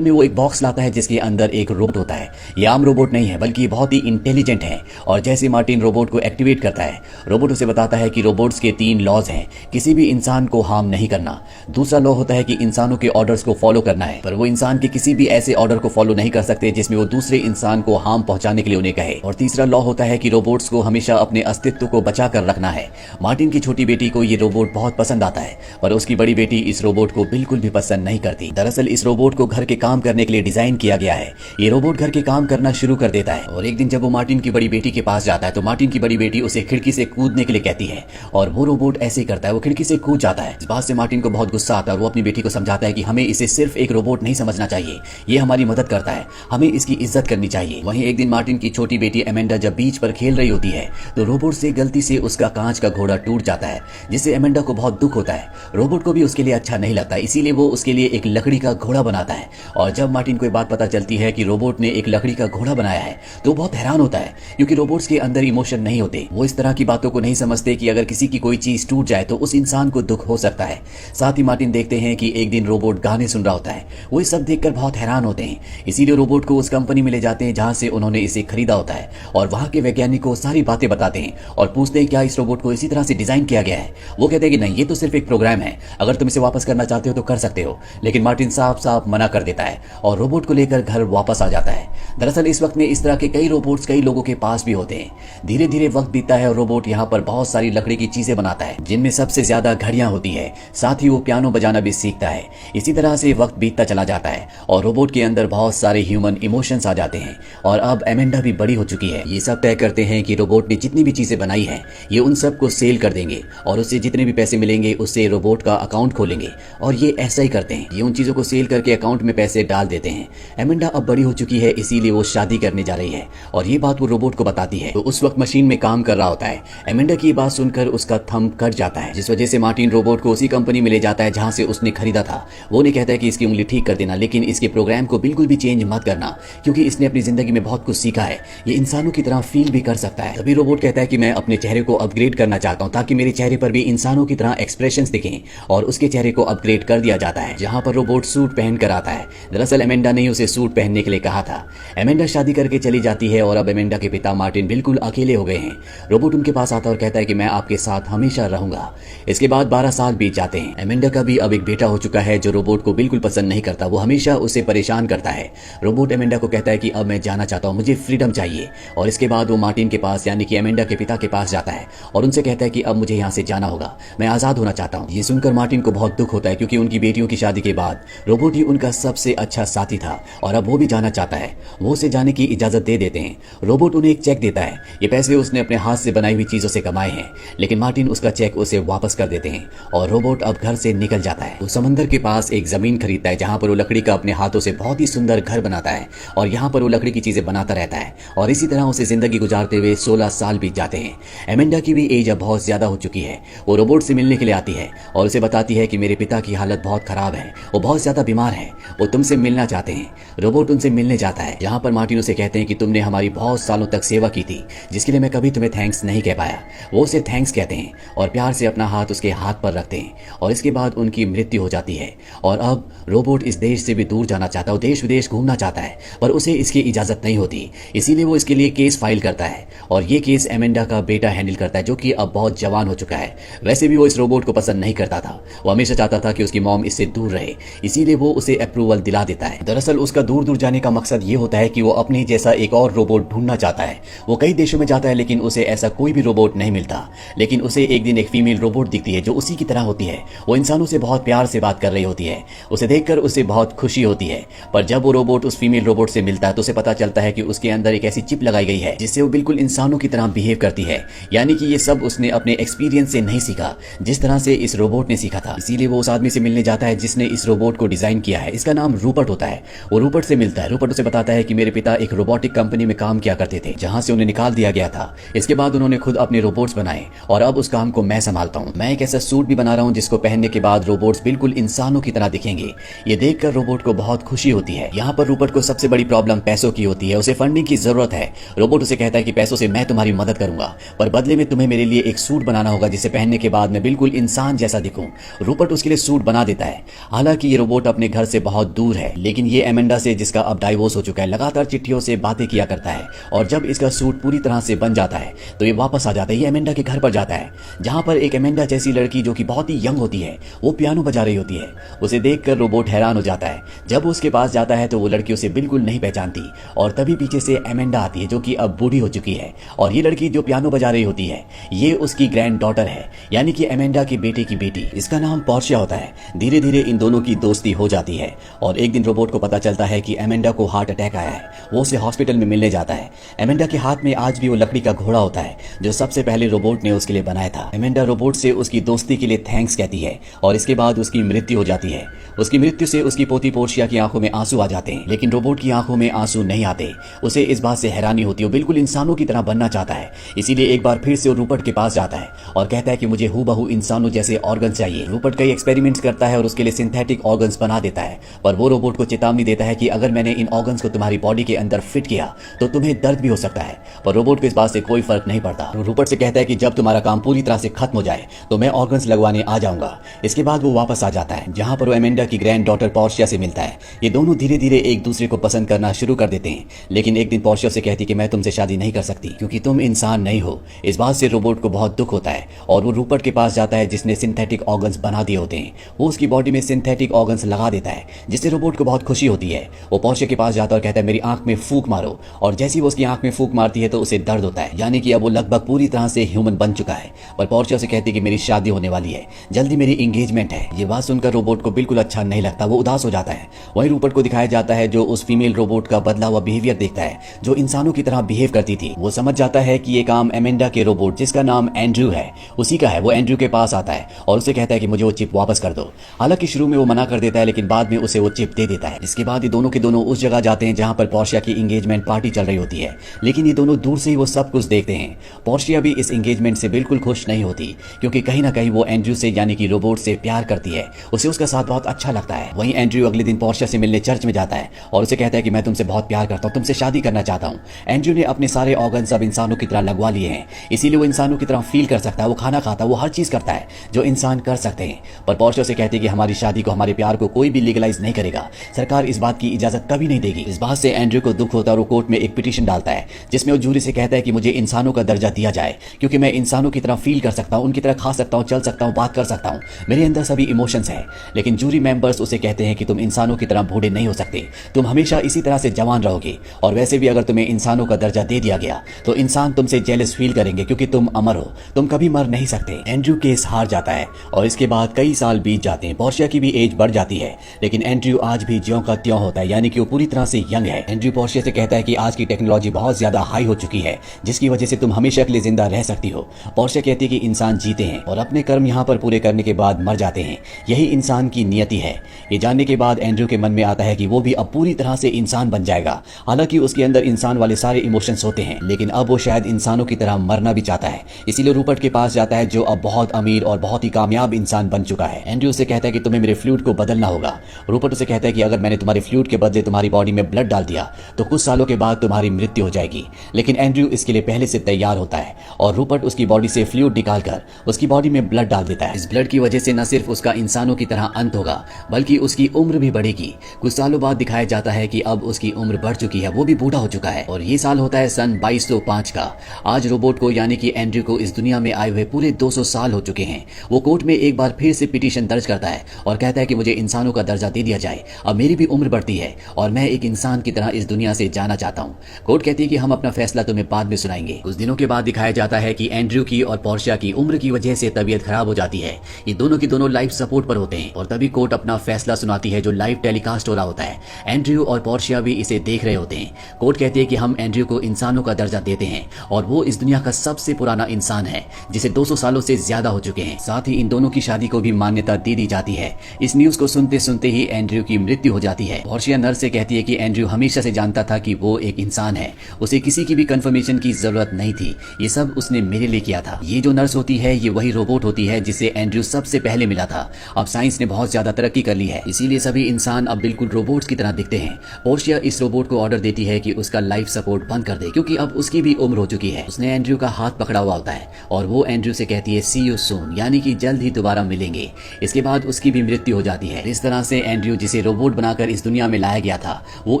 में वो एक बॉक्स लाता है जिसके अंदर एक रोबोट होता है। ये आम रोबोट नहीं है बल्कि बहुत ही इंटेलिजेंट है। और जैसे मार्टिन रोबोट को एक्टिवेट करता है, रोबोट उसे बताता है कि रोबोट्स के 3 लॉज हैं। किसी भी इंसान को हार्म नहीं करना। दूसरा लॉ होता है कि इंसानों के ऑर्डर्स को फॉलो करना है, पर वो इंसान के किसी भी ऐसे ऑर्डर को फॉलो नहीं कर सकते जिसमें वो दूसरे इंसान को हार्म पहुंचाने के लिए उन्हें कहे। और तीसरा लॉ होता है कि रोबोट्स को हमेशा अपने अस्तित्व को बचा कर रखना है। मार्टिन की छोटी बेटी को ये रोबोट बहुत पसंद आता है, पर उसकी बड़ी बेटी इस रोबोट को बिल्कुल भी पसंद नहीं करती। दरअसल इस रोबोट को घर के काम करने के लिए डिजाइन किया गया है। ये रोबोट घर के काम करना शुरू कर देता है और एक दिन जब वो मार्टिन की बड़ी बेटी के पास जाता है तो मार्टिन की बड़ी बेटी उसे खिड़की से कूदने के लिए कहती है और वो रोबोट ऐसे ही करता है, वो खिड़की से कूद जाता है। इस बात से मार्टिन को बहुत गुस्सा आता है और वो अपनी बेटी को समझाता है कि हमें इसे सिर्फ एक रोबोट नहीं समझना चाहिए, ये हमारी मदद करता है, हमें इसकी इज्जत करनी चाहिए। वहीं एक दिन मार्टिन की छोटी बेटी एमेंडा जब बीच पर खेल रही होती है तो रोबोट से गलती से उसका कांच का घोड़ा टूट जाता है, जिससे एमेंडा को बहुत दुख होता है। रोबोट को भी उसके लिए अच्छा नहीं लगता, इसीलिए वो उसके लिए एक लकड़ी का घोड़ा बनाता है। और जब मार्टिन को ये बात पता चलती है कि रोबोट ने एक लकड़ी का घोड़ा बनाया है तो बहुत हैरान होता है, क्योंकि रोबोट्स के अंदर इमोशन नहीं होते। वो इस तरह की बातों को नहीं समझते कि अगर किसी की कोई चीज टूट जाए तो उस इंसान को दुख हो सकता है। साथ ही मार्टिन देखते हैं कि एक दिन रोबोट गाने सुन रहा होता है। वो ये सब देखकर बहुत हैरान होते हैं, इसीलिए रोबोट को उस कंपनी में ले जाते हैं जहां से उन्होंने इसे खरीदा होता है और वहां के वैज्ञानिक को सारी बातें बताते हैं और पूछते हैं क्या इस रोबोट को इसी तरह से डिजाइन किया गया है। वो कहते हैं कि नहीं, ये तो सिर्फ एक प्रोग्राम है, अगर तुम इसे वापस करना चाहते हो तो कर सकते हो। लेकिन मार्टिन साफ साफ मना कर देता है और रोबोट को लेकर घर वापस आ जाता है। दरअसल इस वक्त में इस तरह के कई रोबोट्स कई लोगों के पास भी होते हैं। धीरे धीरे वक्त बीतता है और रोबोट यहाँ पर बहुत सारी लकड़ी की चीजें बनाता है, जिनमें सबसे ज्यादा घड़ियां होती है। साथ ही वो पियानो बजाना भी सीखता है। इसी तरह से वक्त बीतता चला जाता है और रोबोट के अंदर बहुत सारे ह्यूमन इमोशंस आ जाते हैं। और अब एमेंडा भी बड़ी हो चुकी है। ये सब तय करते हैं कि रोबोट ने जितनी भी चीजें बनाई है ये उन सबको सेल कर देंगे और उससे जितने भी पैसे मिलेंगे उससे रोबोट का अकाउंट खोलेंगे। और ये ऐसा ही करते हैं, ये उन चीजों को सेल करके अकाउंट में पैसे डाल देते हैं। एमेंडा अब बड़ी हो चुकी है, इसीलिए वो शादी करने जा रही है और ये बात वो रोबोट को बताती है। तो उस वक्त मशीन में काम कर रहा होता है। एमेंडा की बात सुनकर उसका थंब कट जाता है, जिस वजह से मार्टिन रोबोट को उसी कंपनी में ले जाता है जहां से उसने खरीदा था। वो नहीं कहता है कि इसकी उंगली ठीक कर देना, लेकिन इसके प्रोग्राम को बिल्कुल भी चेंज मत करना, क्योंकि इसने अपनी जिंदगी में बहुत कुछ सीखा है, ये इंसानों की तरह फील भी कर सकता है। तभी रोबोट कहता है कि मैं अपने चेहरे को अपग्रेड करना चाहता हूँ ताकि मेरे चेहरे पर भी इंसानों की तरह एक्सप्रेशंस दिखें। और उसके चेहरे को अपग्रेड कर दिया जाता है, जहां पर रोबोट सूट पहन कर आता है। दरअसल एमेंडा ने उसे सूट पहनने के लिए कहा था। एमेंडा शादी करके चली जाती है और अब एमेंडा के पिता मार्टिन बिल्कुल अकेले हो गए हैं। रोबोट उनके पास आता है और कहता है कि मैं आपके साथ हमेशा रहूंगा। इसके बाद 12 साल बीत जाते हैं। एमेंडा का भी अब एक बेटा हो चुका है जो रोबोट को बिल्कुल पसंद नहीं करता, वो हमेशा उसे परेशान करता है। रोबोट एमेंडा को कहता है कि अब मैं जाना चाहता हूँ, मुझे फ्रीडम चाहिए। और इसके बाद वो मार्टिन के पास यानी कि एमेंडा के पिता के पास जाता है और उनसे कहता है कि अब मुझे यहाँ से जाना होगा, मैं आजाद होना चाहता हूँ। ये सुनकर मार्टिन को बहुत दुख होता है, क्योंकि उनकी बेटियों की शादी के बाद रोबोट ही उनका सबसे अच्छा साथी था और अब वो भी जाना चाहता है। वो उसे जाने की इजाजत दे देते हैं। रोबोट उन्हें एक चेक देता है, ये पैसे उसने अपने हाथ से बनाई हुई चीजों से कमाए हैं, लेकिन मार्टिन उसका चेक उसे वापस कर देते हैं और रोबोट अब घर से निकल जाता है। वो समंदर के पास एक जमीन खरीदता है जहां पर वो लकड़ी का अपने हाथों से बहुत ही सुंदर घर बनाता है और यहाँ पर वो लकड़ी की चीजें बनाता रहता है और इसी तरह उसे जिंदगी गुजारते हुए 16 साल बीत जाते हैं। एमेंडा की भी एज अब बहुत ज्यादा हो चुकी है। वो रोबोट से मिलने के लिए आती है और उसे बताती है कि मेरे पिता की हालत बहुत खराब है, वो बहुत ज्यादा बीमार है, वो तुमसे मिलना चाहते हैं। रोबोट उनसे मिलने जाता है, यहाँ पर मार्टिन उसे कहते हैं कि तुमने हमारी बहुत सालों तक सेवा की थी, जिसके लिए मैं कभी तुम्हें थैंक्स नहीं कह पाया। वो उसे थैंक्स कहते हैं और प्यार से अपना हाथ उसके हाथ पर रखते हैं और इसके बाद उनकी मृत्यु हो जाती है। और अब रोबोट इस देश से भी दूर जाना चाहता है, वो देश विदेश घूमना चाहता है, पर उसे इसकी इजाजत नहीं होती, इसीलिए वो इसके लिए केस फाइल करता है और ये केस एमेंडा का बेटा हैंडल करता है, जो कि अब बहुत जवान हो चुका है। वैसे भी वो इस रोबोट को पसंद नहीं करता था, वो हमेशा चाहता था कि उसकी मॉम इससे दूर रहे, इसीलिए वो उसे अप्रूवल दिला देता है। दरअसल उसका दूर दूर जाने का मकसद ये होता है कि वो अपने जैसा एक और रोबोट ढूंढना चाहता है। वो कई देशों में जाता है लेकिन उसे ऐसा कोई भी रोबोट नहीं मिलता, लेकिन उसे एक दिन एक फीमेल रोबोट दिखती है जो उसी की तरह होती है। वो इंसानों से बहुत प्यार से बात कर रही होती है, उसे देखकर उसे बहुत खुशी होती है। पर जब वो रोबोट उस फीमेल रोबोट से मिलता है तो उसे पता चलता है कि उसके अंदर एक ऐसी चिप लगाई गई है जिससे वो बिल्कुल इंसानों की तरह बिहेव करती है, यानी कि ये सब उसने अपने एक्सपीरियंस से नहीं सीखा, जिस तरह से इस रोबोट ने सीखा था। इसीलिए वो उस आदमी से मिलने जाता है जिसने इस रोबोट को डिजाइन किया है। इसका नाम रूपर्ट होता है। वो रूपर्ट से मिलता है। रूपर्ट उसे बताता है कि मेरे पिता एक रोबोटिक कंपनी में काम किया करते थे जहां से उन्हें निकाल दिया गया था। इसके बाद उन्होंने खुद अपने रोबोट्स बनाए और अब उस काम को मैं संभालता हूँ। मैं एक ऐसा सूट भी बना रहा हूँ जिसको पहनने के बाद रोबोट्स बिल्कुल इंसानों की तरह दिखेंगे। ये देखकर रोबोट को बहुत खुशी होती है। यहाँ पर रूपर्ट को सबसे बड़ी प्रॉब्लम पैसों की होती है, उसे फंडिंग की जरूरत है। रोबोट उसे कहता है कि पैसों से मैं तुम्हारी मदद करूंगा, पर बदले में तुम्हें मेरे लिए एक सूट बनाना होगा जिसे पहनने के बाद मैं बिल्कुल इंसान जैसा दिखूं। रूपर्ट उसके लिए सूट बना देता है। हालांकि ये रोबोट अपने घर से बहुत दूर दूर है, लेकिन ये एमेंडा से, जिसका अब डाइवोर्स हो चुका है, लगातार चिट्ठियों से बातें किया करता है। और जब इसका सूट पूरी तरह से बन जाता है तो ये वापस आ जाता है। ये एमेंडा के घर पर जाता है, जहां पर एक एमेंडा जैसी लड़की जो कि बहुत ही यंग होती है, वो पियानो बजा रही होती है। उसे देखकर रोबोट हैरान हो जाता है। जब उसके पास जाता है तो वो लड़की उसे बिल्कुल नहीं पहचानती, और तभी पीछे से एमेंडा आती है, जो कि अब बूढ़ी हो चुकी है। और ये लड़की जो पियानो बजा रही होती है, ये उसकी ग्रैंड डॉटर है, यानी कि एमेंडा के बेटे की बेटी। इसका नाम पोर्शिया होता है। धीरे धीरे इन दोनों की दोस्ती हो जाती है, और एक दिन रोबोट को पता चलता है कि एमेंडा को हार्ट अटैक आया है। वो उसे हॉस्पिटल में मिलने जाता है। एमेंडा के हाथ में आज भी वो लकड़ी का घोड़ा होता है, जो सबसे पहले रोबोट ने उसके लिए बनाया था। एमेंडा रोबोट से उसकी दोस्ती के लिए थैंक्स कहती है, और इसके बाद उसकी मृत्यु हो जाती है। उसकी मृत्यु से उसकी पोती पोर्शिया की आंखों में आंसू आ जाते हैं, लेकिन रोबोट की आंखों में आंसू नहीं आते। उसे इस बात से हैरानी होती है, वो बिल्कुल इंसानों की तरह बनना चाहता है। इसीलिए एक बार फिर से वो रूपर्ट के पास जाता है और कहता है कि मुझे हूबहू इंसानों जैसे ऑर्गन चाहिए। रूपर्ट कई एक्सपेरिमेंट्स करता है और उसके लिए सिंथेटिक ऑर्गन्स बना देता है, पर वो रोबोट को चेतावनी देता है कि अगर मैंने इन ऑर्गन्स को तुम्हारी बॉडी के अंदर फिट किया तो तुम्हें दर्द भी हो सकता है। पर रोबोट को इस बात से कोई फर्क नहीं पड़ता। रूपर्ट से कहता है कि जब तुम्हारा काम पूरी तरह से खत्म हो जाए तो मैं ऑर्गन्स लगवाने आ जाऊंगा। इसके बाद वो वापस आ जाता है, जहां पर वो एमेंडा की ग्रैंड डॉटर पोर्शिया से मिलता है। ये दोनों धीरे धीरे एक दूसरे को पसंद करना शुरू कर देते हैं, लेकिन एक दिन पोर्शिया से कहती कि मैं तुमसे शादी नहीं कर सकती क्योंकि तुम इंसान नहीं हो। इस बात से रोबोट को बहुत दुख होता है, और वो रूपर्ट के पास जाता है जिसने सिंथेटिक ऑर्गन्स बना दिए होते हैं। वो उसकी बॉडी में सिंथेटिक ऑर्गन्स लगा देता है, जिससे रोबोट को बहुत खुशी होती है। वो पोर्शिया के पास जाता है और कहता है मेरी आंख में फूंक मारो, और जैसे ही वो उसकी आंख में फूंक मारती है तो उसे दर्द होता है, यानी कि अब वो लगभग पूरी तरह से ह्यूमन बन चुका है। पर पोर्शिया से कहती कि मेरी शादी होने वाली है, जल्दी मेरी एंगेजमेंट है। ये बात सुनकर रोबोट को बिल्कुल अच्छा नहीं लगता, वो उदास हो जाता है। वहीं रूपर्ट को दिखाया जाता है जो उस फीमेल रोबोट का बदला हुआ बिहेवियर देखता है, जो इंसानों की तरह बिहेव करती थी। वो समझ जाता है कि ये काम एमेंडा के रोबोट, जिसका नाम एंड्रयू है, उसी का है। वो एंड्रयू के पास आता है और उसे कहता है कि मुझे वो चिप वापस कर दो। हालांकि शुरू में वो मना कर देता है, लेकिन बाद में उसे वो चिप दे देता है। इसके बाद ये दोनों के दोनों उस जगह जाते हैं जहां पर पोर्शिया की एंगेजमेंट पार्टी चल रही होती है, लेकिन ये दोनों दूर से ही वो सब कुछ देखते हैं। पोर्शिया भी इस एंगेजमेंट से बिल्कुल खुश नहीं होती, क्योंकि कहीं ना कहीं वो एंड्रयू से, यानी कि रोबोट से प्यार करती है। उसे उसका साथ बहुत अच्छा लगता है। वहीं एंड्रयू अगले दिन पोर्शिया से मिलने चर्च में जाता है और उसे कहता है कि मैं तुमसे बहुत प्यार करता हूँ, तुमसे शादी करना चाहता हूँ। एंड्रयू ने अपने सारे ऑर्गन सब इंसानों की तरह लगवा लिए हैं, इसीलिए वो इंसानों की तरह फील कर सकता है। वो खाना खाता है, वो हर चीज करता है जो इंसान कर सकते हैं। पर पोर्शिया से कहती है कि हमारी शादी को, हमारे प्यार को कोई भी लीगलाइज नहीं करेगा, सरकार इस बात की इजाजत कभी नहीं देगी। इस बात से एंड्रयू को दुख होता है और वो कोर्ट में एक पिटीशन डालता है, जिसमें वो जूरी से कहता है कि मुझे इंसानों का दर्जा दिया जाए, क्योंकि मैं इंसानों की तरह फील कर सकता हूँ, उनकी तरह खा सकता हूँ, चल सकता हूँ, बात कर सकता हूँ, मेरे अंदर सभी इमोशंस हैं। लेकिन जूरी मेंबर्स उसे कहते हैं कि तुम इंसानों की तरह बूढ़े नहीं हो सकते, तुम हमेशा इसी तरह से जवान रहोगे, और वैसे भी अगर तुम्हें इंसानों का दर्जा दे दिया गया तो इंसान तुमसे जेलस फील करेंगे, क्योंकि तुम अमर हो, तुम कभी मर नहीं सकते। एंड्रयू केस हार जाता है और इसके बाद कई साल बीत जाते हैं। पोर्शिया की भी एज बढ़ जाती है, लेकिन एंड्रयू आज भी ज्यों का त्यों होता है, यानी कि वो पूरी तरह से यंग है। एंड्रयू पोर्शिया से कहता है कि आज की टेक्नोलॉजी बहुत ज्यादा हाई हो चुकी है, जिसकी वजह से तुम हमेशा के लिए जिंदा रह सकती हो। पोर्शिया कहती है कि इंसान जीते हैं और अपने कर्म यहाँ पर पूरे करने के बाद मर जाते हैं, यही इंसान की नियति है। ये जानने के बाद एंड्रयू के मन में आता है कि वो भी अब पूरी तरह से इंसान बन जाएगा। हालांकि उसके अंदर इंसान वाले सारे इमोशंस होते हैं, लेकिन अब वो शायद इंसानों की तरह मरना भी चाहता है। इसीलिए रूपर्ट के पास जाता है, जो अब बहुत अमीर और बहुत ही कामयाब इंसान बन चुका है। एंड्रयू से कहता है कि तुम्हें मेरे फ्लूइड को बदलना होगा। रूपर्ट उसे कहता है कि अगर मैंने तुम्हारे फ्लूइड के बदले तुम्हारी बॉडी में ब्लड डाल दिया तो कुछ सालों के बाद तुम्हारी मृत्यु हो जाएगी। लेकिन एंड्रयू इसके लिए पहले से तैयार होता है और रूपर्ट उसकी बॉडी से फ्लूइड निकालकर उसकी बॉडी में ब्लड डाल देता है। इस ब्लड की वजह से न सिर्फ उसका इंसानों की तरह अंत होगा, बल्कि उसकी उम्र भी बढ़ेगी। कुछ सालों बाद दिखाया जाता है कि अब उसकी उम्र बढ़ चुकी है, वो भी बूढ़ा हो चुका है, और ये साल होता है सन 2205 का। आज रोबोट को, यानी कि एंड्रयू को, इस दुनिया में आए हुए पूरे 200 साल हो चुके हैं। वो कोर्ट में एक बार फिर से पिटीशन दर्ज करता है और कहता है कि मुझे इंसानों का दर्जा दे दिया जाए, अब मेरी भी उम्र बढ़ती है और मैं एक इंसान की तरह इस दुनिया से जाना चाहता हूँ। कोर्ट कहती है कि हम अपना फैसला तुम्हें बाद में सुनाएंगे। कुछ दिनों के बाद दिखाया जाता है कि एंड्रयू की और पोर्शिया की उम्र की वजह से तबीयत खराब हो जाती है। ये दोनों की दोनों लाइफ सपोर्ट पर होते हैं और तभी कोर्ट अपना फैसला सुनाती है, जो लाइव टेलीकास्ट हो रहा होता है। एंड्रयू और पोर्शिया भी इसे देख रहे होते हैं। कोर्ट कहती है कि हम एंड्रयू को इंसानों का दर्जा देते हैं और वो इस दुनिया का सबसे पुराना इंसान है, जिसे 200 सालों से ज्यादा हो चुके हैं। साथ ही इन दोनों की शादी को भी मान्यता दे दी जाती है। इस न्यूज को सुनते सुनते ही एंड्रयू की मृत्यु हो जाती है। पोर्शिया नर्स से कहती है कि एंड्रयू हमेशा से जानता था कि वो एक इंसान है, उसे किसी की भी कंफर्मेशन की जरूरत नहीं थी, ये सब उसने मेरे लिए किया था। ये जो नर्स होती है, ये वही रोबोट होती है जिसे एंड्रयू सबसे पहले मिला था। अब साइंस ने बहुत ज्यादा तरक्की कर ली है, इसीलिए सभी इंसान अब बिल्कुल रोबोट्स की तरह दिखते हैं। पोर्शिया इस रोबोट को ऑर्डर देती है कि उसका लाइफ सपोर्ट बंद कर दे, क्योंकि अब उसकी भी उम्र हो चुकी है। उसने एंड्रयू का हाथ पकड़ा हुआ होता है और वो एंड्रयू से कहती है सी यू सून, यानी कि जल्द ही दोबारा मिलेंगे। इसके बाद उसकी भी मृत्यु हो जाती है। इस तरह से एंड्रयू जिसे रोबोट बनाकर इस दुनिया में लाया गया था वो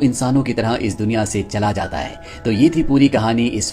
इंसानों की तरह इस दुनिया से चला जाता है। तो ये थी पूरी कहानी इस